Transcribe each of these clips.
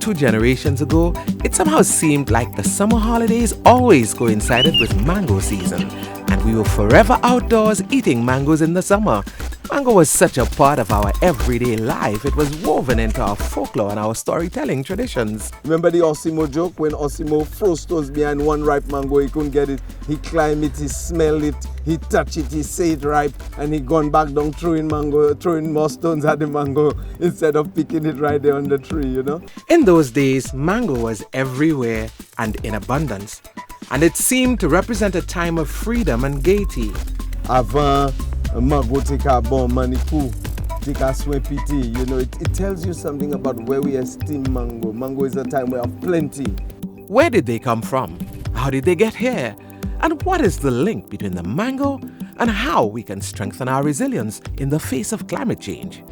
2 generations ago, it somehow seemed like the summer holidays always coincided with mango season, and we were forever outdoors eating mangoes in the summer. Mango was such a part of our everyday life. It was woven into our folklore and our storytelling traditions. Remember the Osimo joke when Osimo froze stones behind one ripe mango, he couldn't get it. He climbed it, he smelled it, he touched it, he say it ripe, and he gone back down throwing more stones at the mango instead of picking it right there on the tree, you know? In those days, mango was everywhere and in abundance, and it seemed to represent a time of freedom and gaiety. Avant mango take a bon manikou, take a soin piti, you know, it tells you something about where we esteem mango. Mango is a time we have plenty. Where did they come from? How did they get here? And what is the link between the mango and how we can strengthen our resilience in the face of climate change?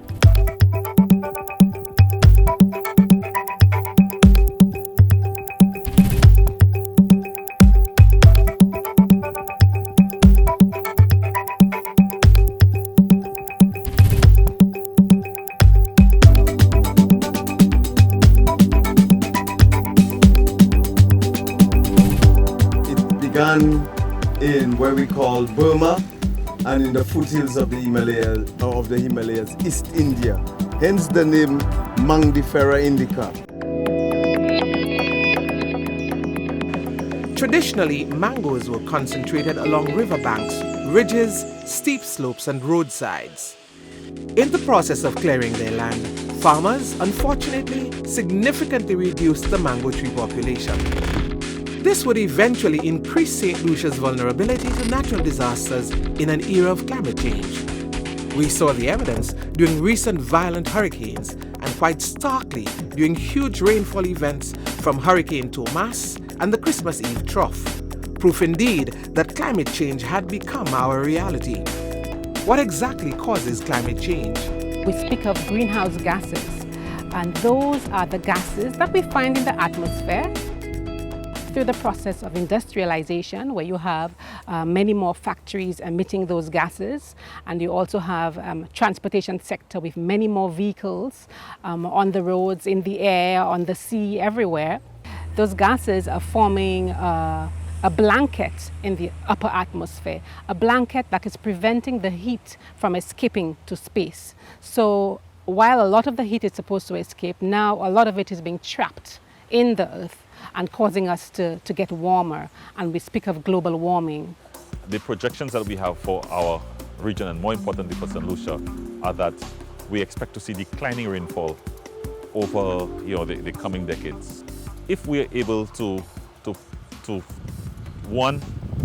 Began in where we call Burma and in the foothills of the Himalayas, East India. Hence the name Mangifera indica. Traditionally, mangoes were concentrated along riverbanks, ridges, steep slopes, and roadsides. In the process of clearing their land, farmers, unfortunately, significantly reduced the mango tree population. This would eventually increase St. Lucia's vulnerability to natural disasters in an era of climate change. We saw the evidence during recent violent hurricanes and quite starkly during huge rainfall events from Hurricane Thomas and the Christmas Eve trough. Proof indeed that climate change had become our reality. What exactly causes climate change? We speak of greenhouse gases, and those are the gases that we find in the atmosphere through the process of industrialization, where you have many more factories emitting those gases, and you also have transportation sector with many more vehicles on the roads, in the air, on the sea, everywhere. Those gases are forming a blanket in the upper atmosphere, a blanket that is preventing the heat from escaping to space. So while a lot of the heat is supposed to escape, now a lot of it is being trapped in the earth and causing us to get warmer, and we speak of global warming. The projections that we have for our region, and more importantly for St. Lucia, are that we expect to see declining rainfall over the coming decades. If we are able to one,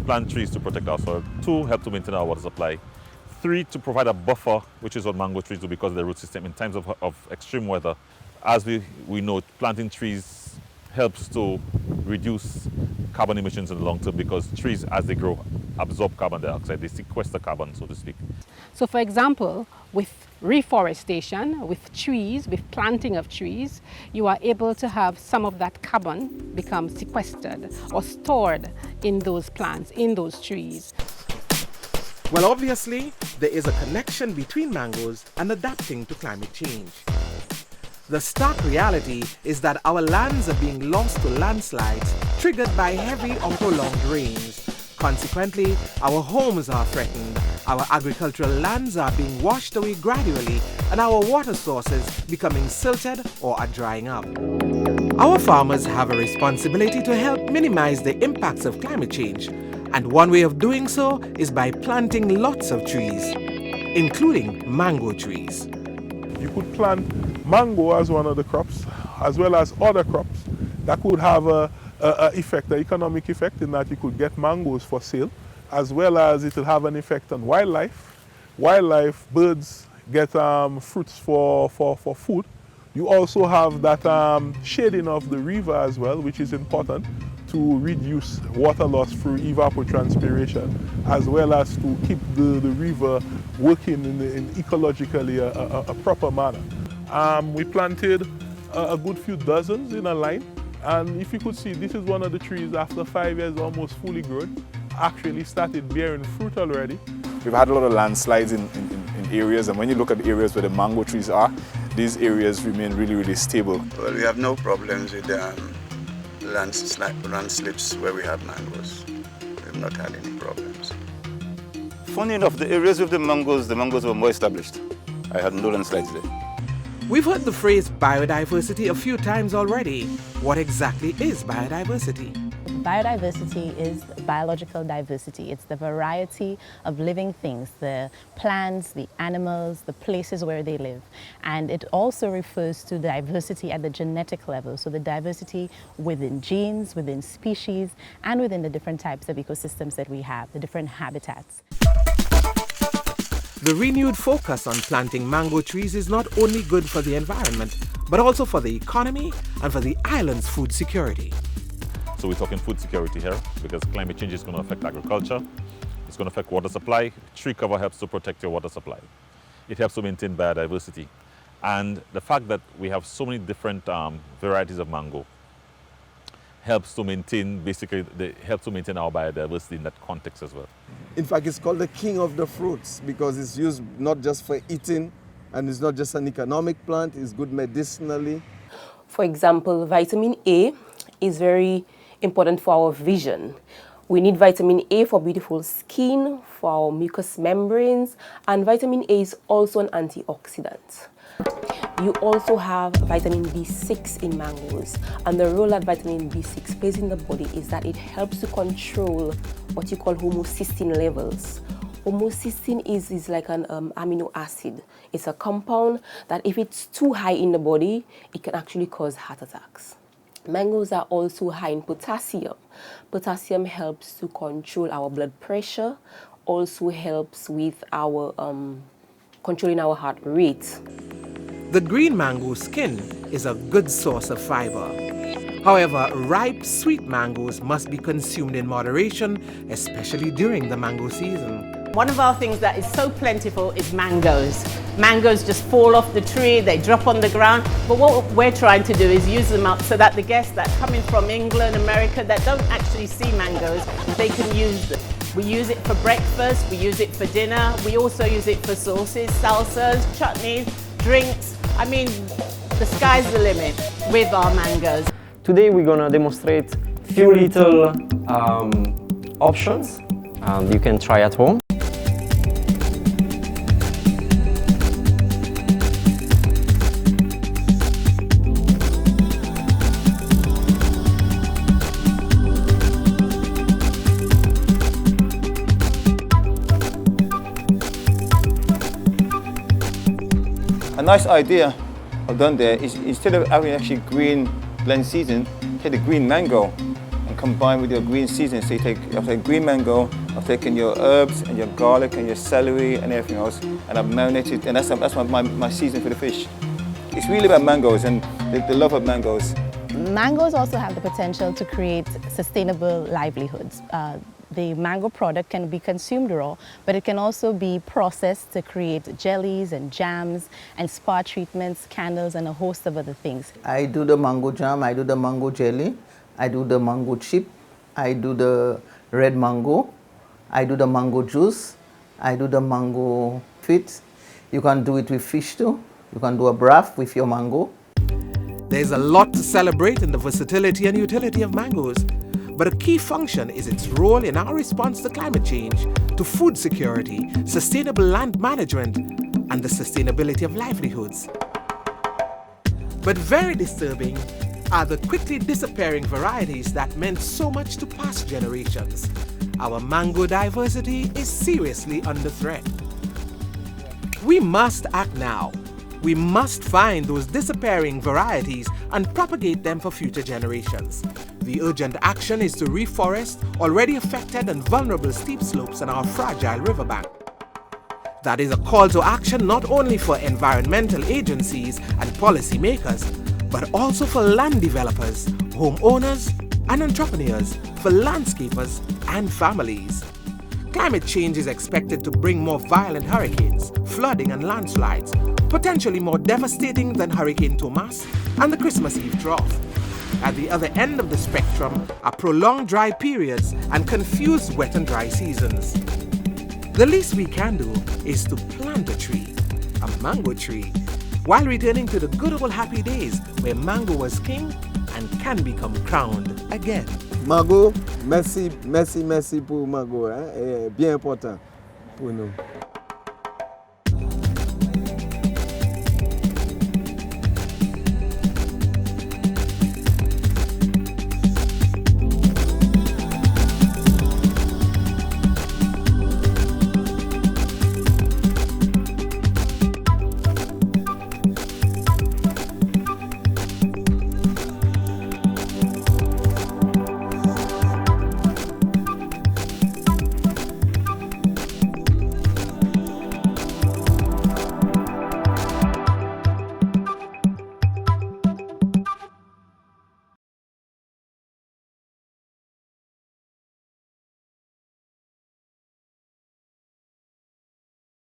plant trees to protect our soil, two, help to maintain our water supply, three, to provide a buffer, which is what mango trees do because of their root system in times of extreme weather. As we know, planting trees helps to reduce carbon emissions in the long term because trees, as they grow, absorb carbon dioxide. They sequester carbon, so to speak. So for example, with reforestation, with trees, with planting of trees, you are able to have some of that carbon become sequestered or stored in those plants, in those trees. Well, obviously, there is a connection between mangoes and adapting to climate change. The stark reality is that our lands are being lost to landslides triggered by heavy or prolonged rains. Consequently, our homes are threatened, our agricultural lands are being washed away gradually, and our water sources becoming silted or are drying up. Our farmers have a responsibility to help minimize the impacts of climate change, and one way of doing so is by planting lots of trees, including mango trees. You could plant mango as one of the crops, as well as other crops that could have an economic effect in that you could get mangoes for sale, as well as it will have an effect on wildlife. Birds get fruits for food. You also have that shading of the river as well, which is important to reduce water loss through evapotranspiration, as well as to keep the river working in ecologically a proper manner. We planted a good few dozens in a line, and if you could see, this is one of the trees after 5 years almost fully grown, actually started bearing fruit already. we've had a lot of landslides in areas, and when you look at the areas where the mango trees are, these areas remain really, really stable. Well, we have no problems with landslips where we have mangoes. We've not had any problems. Funny enough, the areas with the mangoes were more established. I had no landslides there. We've heard the phrase biodiversity a few times already. What exactly is biodiversity? Biodiversity is biological diversity. It's the variety of living things, the plants, the animals, the places where they live. And it also refers to diversity at the genetic level, so the diversity within genes, within species, and within the different types of ecosystems that we have, the different habitats. The renewed focus on planting mango trees is not only good for the environment, but also for the economy and for the island's food security. So we're talking food security here because climate change is going to affect agriculture, it's going to affect water supply. Tree cover helps to protect your water supply. It helps to maintain biodiversity. And the fact that we have so many different varieties of mango helps to maintain, helps to maintain our biodiversity in that context as well. In fact, it's called the king of the fruits because it's used not just for eating, and it's not just an economic plant, it's good medicinally. For example, vitamin A is very important for our vision. We need vitamin A for beautiful skin, for our mucous membranes, and vitamin A is also an antioxidant. You also have vitamin B6 in mangoes, and the role that vitamin B6 plays in the body is that it helps to control what you call homocysteine levels. Homocysteine is like an amino acid. It's a compound that if it's too high in the body, it can actually cause heart attacks. Mangoes are also high in potassium. Potassium helps to control our blood pressure, also helps with our controlling our heart rate. The green mango skin is a good source of fiber. However, ripe, sweet mangoes must be consumed in moderation, especially during the mango season. One of our things that is so plentiful is mangoes. Mangoes just fall off the tree, they drop on the ground, but what we're trying to do is use them up so that the guests that are coming from England, America, that don't actually see mangoes, they can use them. We use it for breakfast, we use it for dinner, we also use it for sauces, salsas, chutneys, drinks. I mean, the sky's the limit with our mangoes. Today we're gonna demonstrate few little options you can try at home. A nice idea I've done there is instead of having actually green blend season, take the green mango and combine with your green season. So you take after green mango, I've taken your herbs and your garlic and your celery and everything else, and I've marinated, and that's my season for the fish. It's really about mangoes and the love of mangoes. Mangoes also have the potential to create sustainable livelihoods. The mango product can be consumed raw, but it can also be processed to create jellies and jams and spa treatments, candles, and a host of other things. I do the mango jam, I do the mango jelly, I do the mango chip, I do the red mango, I do the mango juice, I do the mango fit. You can do it with fish too. You can do a broth with your mango. There's a lot to celebrate in the versatility and utility of mangoes. But a key function is its role in our response to climate change, to food security, sustainable land management, and the sustainability of livelihoods. But very disturbing are the quickly disappearing varieties that meant so much to past generations. Our mango diversity is seriously under threat. We must act now. We must find those disappearing varieties and propagate them for future generations. The urgent action is to reforest already affected and vulnerable steep slopes on our fragile riverbank. That is a call to action not only for environmental agencies and policymakers, but also for land developers, homeowners, and entrepreneurs, for landscapers and families. Climate change is expected to bring more violent hurricanes, flooding and landslides, potentially more devastating than Hurricane Thomas and the Christmas Eve drought. At the other end of the spectrum are prolonged dry periods and confused wet and dry seasons. The least we can do is to plant a tree, a mango tree, while returning to the good old happy days where mango was king and can become crowned again. Mango, merci pour mango, bien important pour nous.